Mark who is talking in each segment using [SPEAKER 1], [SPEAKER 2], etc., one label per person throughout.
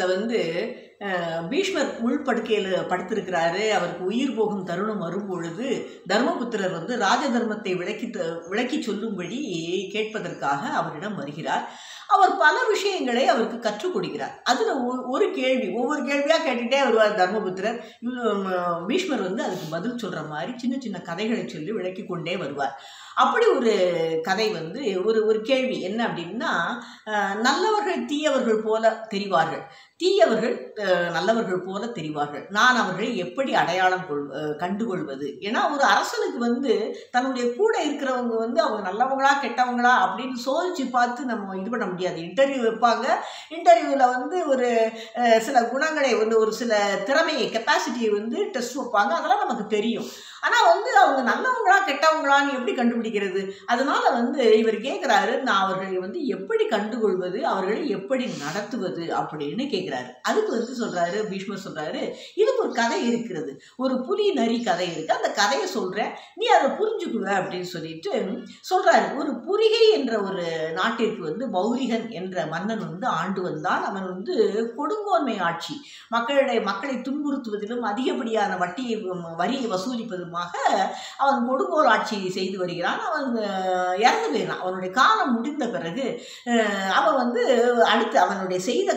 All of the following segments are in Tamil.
[SPEAKER 1] ராமாயணத்துல வந்து பீஷ்மர் உள்படுக்கையில் படுத்திருக்கிறாரு. அவருக்கு உயிர் போகும் தருணம் வரும்பொழுது தர்மபுத்திரர் வந்து ராஜ தர்மத்தை விளக்கி சொல்லும்படி கேட்பதற்காக அவரிடம் வருகிறார். அவர் பல விஷயங்களை அவருக்கு கற்றுக் கொடுக்கிறார். அதில் ஒரு கேள்வி, ஒவ்வொரு கேள்வியாக கேட்டுகிட்டே வருவார் தர்மபுத்திரர். பீஷ்மர் வந்து அதுக்கு பதில் சொல்கிற மாதிரி சின்ன சின்ன கதைகளை சொல்லி விளக்கி கொண்டே வருவார். அப்படி ஒரு கதை வந்து ஒரு கேள்வி என்ன அப்படின்னா, நல்லவர்கள் தீயவர்கள் போல தெரிவார்கள், தீயவர்கள் நல்லவர்கள் போல தெரிவார்கள், நான் அவர்களை எப்படி அடையாளம் கண்டுகொள்வது? ஏன்னா ஒரு அரசனுக்கு வந்து தன்னுடைய கூட இருக்கிறவங்க வந்து அவங்க நல்லவங்களா கெட்டவங்களா அப்படின்னு சோதிச்சு பார்த்து நம்ம இது பண்ண முடியாது. இன்டர்வியூ வைப்பாங்க, இன்டர்வியூவில் வந்து ஒரு சில குணங்களை வந்து ஒரு சில திறமையை கெப்பாசிட்டியை வந்து டெஸ்ட் வைப்பாங்க, அதெல்லாம் நமக்கு தெரியும். ஆனால் வந்து அவங்க நல்லவங்களா கெட்டவங்களான்னு எப்படி கண்டுபிடிக்கிறது? அதனால வந்து இவர் கேட்குறாரு, நான் அவர்களை வந்து எப்படி கண்டுகொள்வது, அவர்களை எப்படி நடத்துவது அப்படின்னு கேட்குறாரு. அதுக்கு வந்து சொல்கிறாரு, பீஷ்மர் சொல்கிறாரு, இதுக்கு ஒரு கதை இருக்கிறது, ஒரு புலி நரி கதை இருக்குது, அந்த கதையை சொல்கிறேன், நீ அதை புரிஞ்சுக்குவ அப்படின்னு சொல்லிட்டு சொல்கிறாரு. ஒரு புரிகை என்ற ஒரு நாட்டிற்கு வந்து பௌரிகன் என்ற மன்னன் வந்து ஆண்டு வந்தான். அவன் வந்து கொடுங்கோன்மை ஆட்சி, மக்களை துன்புறுத்துவதிலும் அதிகப்படியான வரியை வசூலிப்பதுமாக அவன் கொடுங்கோல் ஆட்சி செய்து வருகிறான். அவன் இறந்து போயிடான். அவனுடைய காலம் முடிந்த பிறகு அவன் வந்து அடுத்து அவனுடைய செய்த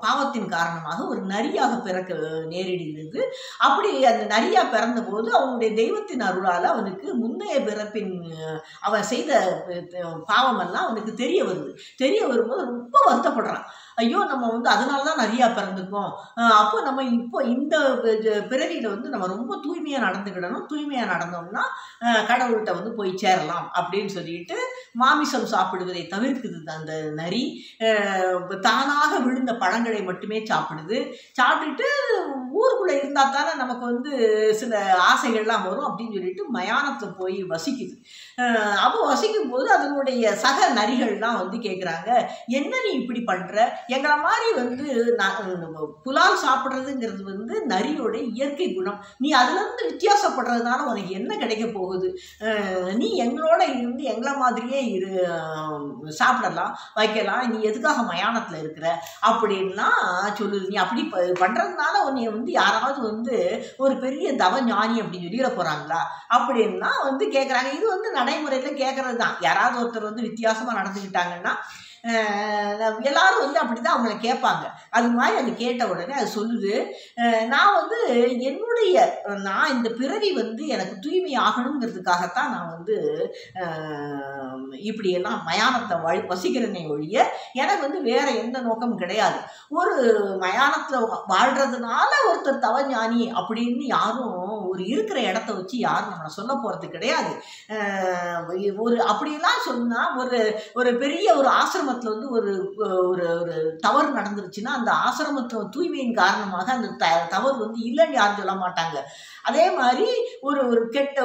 [SPEAKER 1] பாவத்தின் காரணமாக ஒரு நரியாக பிறக்க நேரிடுகிறது. அப்படி அந்த நரியா பிறந்த போது அவனுடைய தெய்வத்தின் அருளால் அவனுக்கு முந்தைய பிறப்பின் அவன் செய்த பாவமெல்லாம் அவனுக்கு தெரிய வருது. தெரிய வரும்போது ரொம்ப வருத்தப்படுறான். ஐயோ, நம்ம வந்து அதனால தான் நிறையா பிறந்திருக்கோம், அப்போ நம்ம இப்போ இந்த பிறவியில் வந்து நம்ம ரொம்ப தூய்மையாக நடந்துக்கிடணும், தூய்மையாக நடந்தோம்னா கடவுள்கிட்ட வந்து போய் சேரலாம் அப்படின்னு சொல்லிட்டு மாமிசம் சாப்பிடுவதை தவிர்க்குது அந்த நரி. தானாக விழுந்த பழங்களை மட்டுமே சாப்பிடுது. சாப்பிட்டுட்டு ஊருக்குள்ளே இருந்தால் தானே நமக்கு வந்து சில ஆசைகள்லாம் வரும் அப்படின்னு சொல்லிட்டு மயானத்தில் போய் வசிக்குது. அப்போ வசிக்கும் போது அதனுடைய சக நரிகள்லாம் வந்து கேட்குறாங்க, என்ன நீ இப்படி பண்ணுற? எங்களை மாதிரி வந்து புலால் சாப்பிட்றதுங்கிறது வந்து நரியோட இயற்கை குணம், நீ அதுலேருந்து வித்தியாசப்படுறதுனால உனக்கு என்ன கிடைக்க போகுது? நீ எங்களோட இருந்து எங்களை மாதிரியே சாப்பிடலாம் வைக்கலாம், நீ எதுக்காக மயானத்தில் இருக்கிற அப்படின்லாம் சொல்லுது. நீ அப்படி பண்ணுறதுனால உன்னை வந்து யாராவது வந்து ஒரு பெரிய தவ ஞானி அப்படின்னு சொல்லிட போகிறாங்களா அப்படின்னா வந்து கேட்குறாங்க. இது வந்து நடைமுறையில் கேட்குறது தான். யாராவது ஒருத்தர் வந்து வித்தியாசமாக நடந்துக்கிட்டாங்கன்னா எல்லாரும் வந்து அப்படி தான் அவங்கள கேட்பாங்க. அது மாதிரி அது கேட்ட உடனே அது சொல்லுது, நான் வந்து நான் இந்த பிறவி வந்து எனக்கு தூய்மை ஆகணுங்கிறதுக்காகத்தான் நான் வந்து இப்படியெல்லாம் மயானத்தை வசிக்கிறேனே ஒழிய எனக்கு வந்து வேற எந்த நோக்கம் கிடையாது. ஒரு மயானத்தில் வாழ்றதுனால ஒருத்தர் தவஞானி அப்படின்னு யாரும் ஒரு இருக்கிற இடத்த வச்சு யாரும் நம்மளை சொல்ல போகிறது கிடையாது. ஒரு அப்படிலாம் சொன்னால் ஒரு பெரிய ஒரு ஆசிரமத்தில் வந்து ஒரு ஒரு தவறு நடந்துருச்சுன்னா அந்த ஆசிரமத்தில் தூய்மையின் காரணமாக அந்த தவறு வந்து இல்லைன்னு யாரும் சொல்ல மாட்டாங்க. அதே மாதிரி ஒரு கெட்ட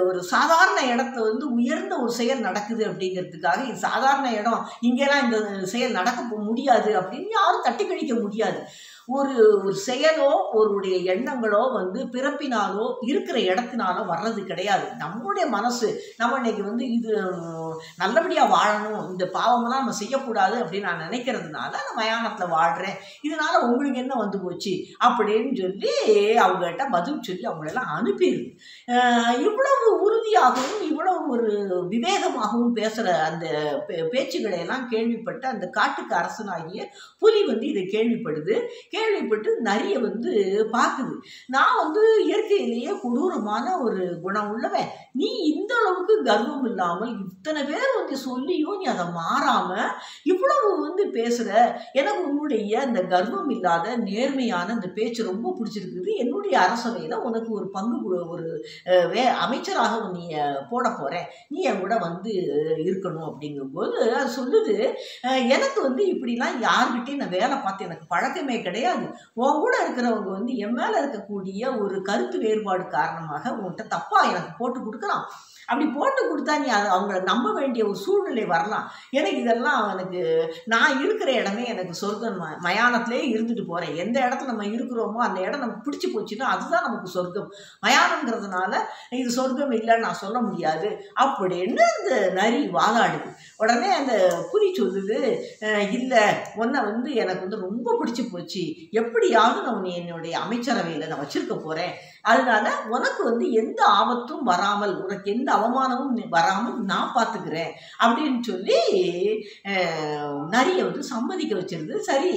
[SPEAKER 1] ஒரு சாதாரண இடத்துல வந்து உயர்ந்த ஒரு செயல் நடக்குது அப்படிங்கிறதுக்காக இது சாதாரண இடம், இங்கெல்லாம் இந்த செயல் நடக்க முடியாது அப்படின்னு யாரும் தட்டி கழிக்க முடியாது. ஒரு செயலோ ஒருடைய எண்ணங்களோ வந்து பிறப்பினாலோ இருக்கிற இடத்தினாலோ வர்றது கிடையாது. நம்மளுடைய மனசு நம்ம இன்னைக்கு வந்து இது நல்லபடியாக வாழணும், இந்த பாவமெல்லாம் நம்ம செய்யக்கூடாது அப்படின்னு நான் நினைக்கிறதுனால நான் மயானத்தில் வாழ்கிறேன், இதனால உங்களுக்கு என்ன வந்து போச்சு அப்படின்னு சொல்லி அவங்ககிட்ட பதில் சொல்லி அவங்களெல்லாம் அனுப்பிடுது. இவ்வளவு உறுதியாகவும் இவ்வளவு ஒரு விவேகமாகவும் பேசுகிற அந்த பேச்சுக்களை எல்லாம் கேள்விப்பட்ட அந்த காட்டுக்கு அரசனாகிய புலி வந்து இதை கேள்விப்பட்டு நரிய வந்து பார்க்குது. நான் வந்து இயற்கையிலேயே கொடூரமான ஒரு குணம் உள்ளவன், நீ இந்த அளவுக்கு கர்வம் இல்லாமல் இத்தனை பேர் வந்து சொல்லியும் நீ அதை மாறாம இவ்வளவு வந்து பேசுற, எனக்கு உன்னுடைய அந்த கர்வம் இல்லாத நேர்மையான அந்த பேச்சு ரொம்ப பிடிச்சிருக்குது. என்னுடைய அரசவையில் உனக்கு ஒரு பங்கு ஒரு அமைச்சராக நீ போட போறேன், நீ என் கூட வந்து இருக்கணும் அப்படிங்கும்போது அது சொல்லுது, எனக்கு வந்து இப்படிலாம் யார்கிட்டையும் நான் வேலை பார்த்து எனக்கு பழக்கமே கிடையாது. உன் கூட இருக்கிறவங்க வந்து என் மேல இருக்கக்கூடிய ஒரு கருத்து வேறுபாடு காரணமாக உன்கிட்ட தப்பா எனக்கு போட்டு கொடுக்கலாம். அப்படி போட்டு கொடுத்தா நீ அதை அவங்கள நம்ப வேண்டிய ஒரு சூழ்நிலை வரலாம். எனக்கு இதெல்லாம் எனக்கு நான் இருக்கிற இடமே எனக்கு சொர்க்கம், மயானத்திலே இருந்துட்டு போகிறேன். எந்த இடத்துல நம்ம இருக்கிறோமோ அந்த இடம் நமக்கு பிடிச்சி போச்சுன்னா அதுதான் நமக்கு சொர்க்கம். மயானங்கிறதுனால இது சொர்க்கம் இல்லைன்னு நான் சொல்ல முடியாது அப்படின்னு அந்த நரி வாதாடுது. உடனே அந்த புலி சொல்லுது, இல்லை உன்னை எனக்கு ரொம்ப பிடிச்சி போச்சு, எப்படியாவது நான் உன்னை என்னுடைய அமைச்சரவையில் நான் வச்சிருக்க போகிறேன். அதனால உனக்கு எந்த ஆபத்தும் வராமல், உனக்கு எந்த அவமானமும் வராமல் நான் பார்த்துக்கிறேன் அப்படின்னு சொல்லி நரியை சம்மதிக்க வச்சிருது. சரி,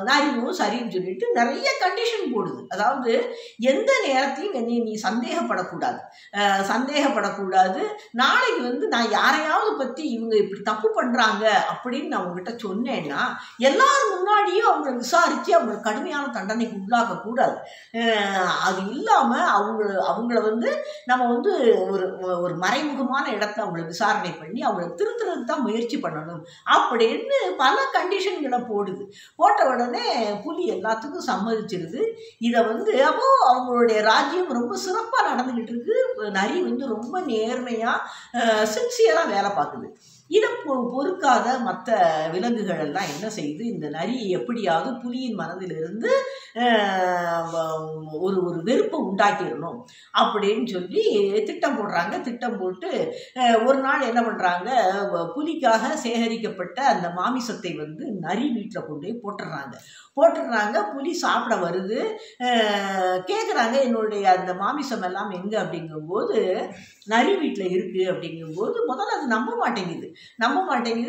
[SPEAKER 1] நரியும் சரின்னு சொல்லிட்டு நிறைய கண்டிஷன் போடுது. அதாவது எந்த நேரத்தையும் என்னை நீ சந்தேகப்படக்கூடாது. நாளைக்கு நான் யாரையாவது பற்றி இவங்க இப்படி தப்பு பண்ணுறாங்க அப்படின்னு நான் உங்ககிட்ட சொன்னேன்னா எல்லாரும் முன்னாடியும் அவங்களை விசாரித்து அவங்களை கடுமையான தண்டனைக்கு உள்ளாக்கக்கூடாது. அது இல்லாமல் அவங்கள நம்ம ஒரு மறைமுகமான இடத்த அவங்களை விசாரணை பண்ணி அவங்கள திருத்துறதுக்கு தான் முயற்சி பண்ணணும் அப்படின்னு பல கண்டிஷன்களை போட்ட உடனே புலி எல்லாத்துக்கும் சம்மதிச்சிருது. இதை அப்போ அவங்களுடைய ராஜ்யம் ரொம்ப சிறப்பாக நடந்துக்கிட்டு இருக்கு. நரி ரொம்ப நேர்மையாக சின்சியராக வேலை பார்க்குது. இதை பொறுக்காத மற்ற விலங்குகள் எல்லாம் என்ன செய்யுது, இந்த நரியை எப்படியாவது புலியின் மனதிலிருந்து ஒரு வெறுப்பை உண்டாக்கிடணும் அப்படின்னு சொல்லி திட்டம் போடுறாங்க. திட்டம் போட்டு ஒரு நாள் என்ன பண்ணுறாங்க, புலிக்காக சேகரிக்கப்பட்ட அந்த மாமிசத்தை நரி வீட்டில் கொண்டு போய் போட்டுடுறாங்க. புலி சாப்பிட வருது, கேட்குறாங்க என்னுடைய அந்த மாமிசம் எல்லாம் எங்கே அப்படிங்கும்போது நரி வீட்டில் இருக்குது அப்படிங்கும்போது முதல்ல அது நம்ப மாட்டேங்குது.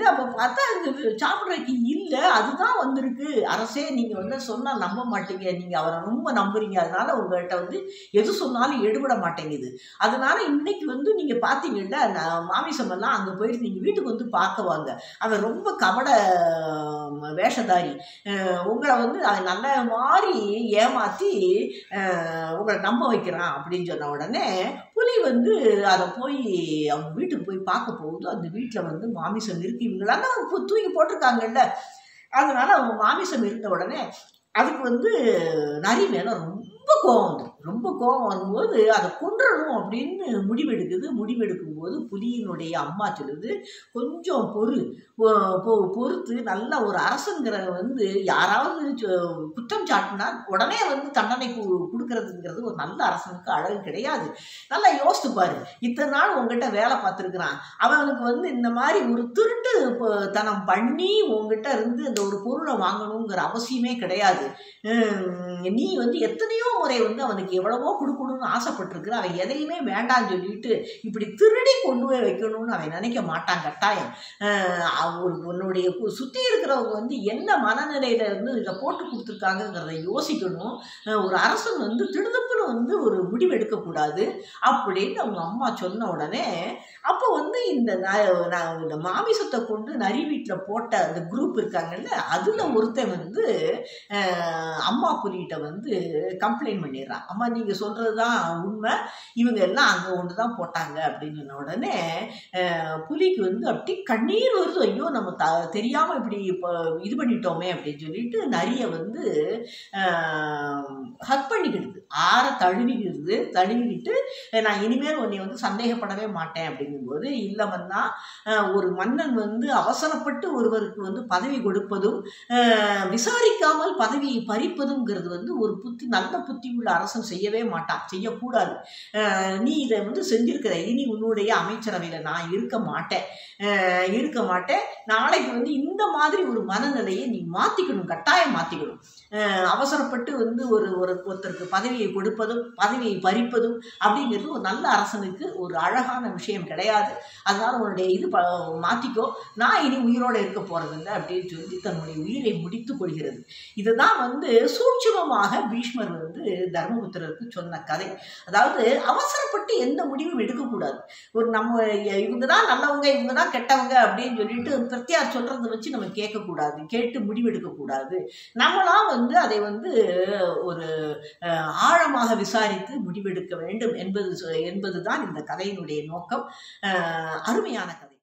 [SPEAKER 1] அப்போ பார்த்தா அது சாப்பிட்றதுக்கு இல்லை, அதுதான் வந்திருக்கு. அரசே நீங்கள் சொன்னால் நம்ப மாட்டீங்க, நீங்கள் அவரை ரொம்ப நம்புறீங்க, அதனால உங்கள்கிட்ட எது சொன்னாலும் எடுபட மாட்டேங்குது. அதனால இன்னைக்கு நீங்கள் பார்த்தீங்கன்னா மாமிசமெல்லாம் அங்கே போயிட்டு நீங்கள் வீட்டுக்கு பார்க்க வாங்க, அவன் ரொம்ப கபட வேஷதாரி, உங்களை அவன் நல்ல மாதிரி ஏமாற்றி உங்களை நம்ப வைக்கிறான் அப்படின்னு சொன்ன உடனே புலி அதை போய் அவங்க வீட்டுக்கு போய் பார்க்க போகுது. அந்த வீட்டில் மாமிசம் இருக்கு, இவங்களாம் தான் தூக்கி போட்டிருக்காங்கல்ல. அதனால அவங்க மாமிசம் இருந்த உடனே அதுக்கு நரி மேலே ரொம்ப கோபம் வரும்போது அதை கொன்றணும் அப்படின்னு முடிவெடுக்கும் போது புலியினுடைய அம்மா சொல்லுது, கொஞ்சம் பொறுத்து நல்ல ஒரு அரசங்கிற யாராவது குற்றம் சாட்டினா உடனே தண்டனை கொடுக்கறதுங்கிறது ஒரு நல்ல அரசனுக்கு அழகு கிடையாது. நல்லா யோசித்து பாரு, இத்தனை நாள் உங்ககிட்ட வேலை பார்த்துருக்குறான், அவனுக்கு இந்த மாதிரி ஒரு திருட்டு தனம் பண்ணி உங்ககிட்ட இருந்து இந்த ஒரு பொருளை வாங்கணுங்கிற அவசியமே கிடையாது. நீ எத்தனையோ முறை அவனுக்கு எவ்வளவோ கொடுக்கணும்னு ஆசைப்பட்டிருக்கிற, அவன் எதையுமே வேண்டான்னு சொல்லிட்டு இப்படி திருடி கொண்டு போய் வைக்கணும்னு அவன் நினைக்க மாட்டான். கட்டாயம் உன்னுடைய சுற்றி இருக்கிறவங்க என்ன மனநிலையில இதை போட்டு கொடுத்துருக்காங்கிறத யோசிக்கணும். ஒரு அரசன் திடுதப்புன்னு ஒரு முடிவு எடுக்கக்கூடாது அப்படின்னு அவங்க அம்மா சொன்ன உடனே அப்போ இந்த மாமிசத்தை கொண்டு நரி வீட்டில் போட்ட அந்த குரூப் இருக்காங்கல்ல, அதில் ஒருத்தன் அம்மா புலிகிட்ட கம்ப்ளைண்ட் பண்ணிடுறான். அம்மா நீங்கள் சொல்கிறது தான் உண்மை, இவங்க எல்லாம் அங்கே ஒன்று தான் போட்டாங்க அப்படின்னு சொன்ன உடனே புலிக்கு அப்படி கண்ணீர் வருது. ஐயோ நம்ம தெரியாமல் இப்படி இப்போ இது பண்ணிட்டோமே அப்படின்னு சொல்லிட்டு நரியை ஹக் பண்ணிக்கிடுது, தழுவிக்கிட்டு நான் இனிமேல் உன்னை சந்தேகப்படவே மாட்டேன் அப்படிங்கும்போது, இல்லைமன்னா ஒரு மன்னன் அவசரப்பட்டு ஒருவருக்கு பதவி கொடுப்பதும் விசாரிக்காமல் பதவியை பறிப்பதுங்கிறது ஒரு நல்ல புத்தி உள்ள அரசன் செய்யவே மாட்டான், செய்யக்கூடாது. நீ இதை செஞ்சிருக்கிற, இனி உன்னுடைய அமைச்சரவையில் நான் இருக்க மாட்டேன். நாளைக்கு இந்த மாதிரி ஒரு மனநிலையை நீ மாற்றிக்கணும், கட்டாயம் மாற்றிக்கணும். அவசரப்பட்டு ஒருத்தருக்கு பதவியை கொடுப்பதும் பதவியை பறிப்பதும் அப்படிங்கிறது ஒரு நல்ல அரசனுக்கு ஒரு அழகான விஷயம் கிடையாது. அதனால உன்னுடைய இது மாற்றிக்கோ, நான் இனி உயிரோடு இருக்க போகிறதில்லை அப்படின்னு சொல்லி தன்னுடைய உயிரை முடித்து கொள்கிறது. இதுதான் சூட்சுமமாக பீஷ்மர் தர்மபுத்திரருக்கு சொன்ன கதை. அதாவது அவசரப்பட்டு எந்த முடிவும் எடுக்கக்கூடாது. இவங்க தான் நல்லவங்க, இவங்க தான் கெட்டவங்க அப்படின்னு சொல்லிட்டு பிரத்யார் சொல்றதை வச்சு நம்ம கேட்கக்கூடாது, கேட்டு முடிவெடுக்கக்கூடாது. நம்மளா அதை ஒரு ஆழமாக விசாரித்து முடிவெடுக்க வேண்டும் என்பதுதான் இந்த கதையினுடைய நோக்கம். அருமையான கதை.